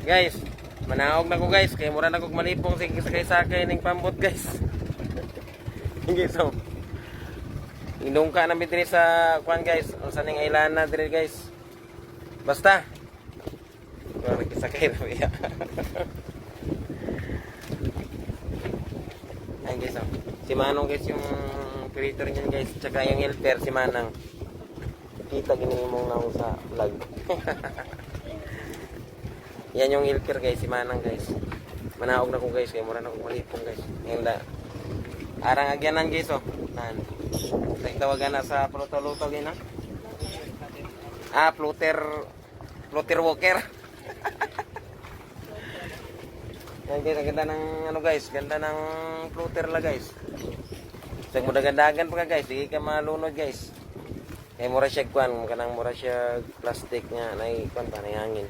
Guys, manaog na ko guys. Kaya mura na kong malipong sakay-sakay ng pambot guys. Hindi so. Inungka namin diri sa kuan guys. Unsa ning ailana diri guys. Basta. Wala sakay na biya. Ayun guys oh. Si Manong guys yung operator niyan guys. Tsaka yung helper si Manang. Kita ginimong na sa vlog. Yan yung helper guys, si Manang guys. Manaog na ko guys, kaya mura na ko malipong guys. Ngayon da. Arang agyanan guys oh. Nan. Tawagan na sa pluto-luto gina. Floater walker. Yan guys, ang ganda ng ano guys, ganda ng floater la guys. Sa mudagandagan pa ka guys, di ka malunod guys. Kaya mura siya kuan, kanang mura siya plastic nga, nay kuan pa, nay hangin.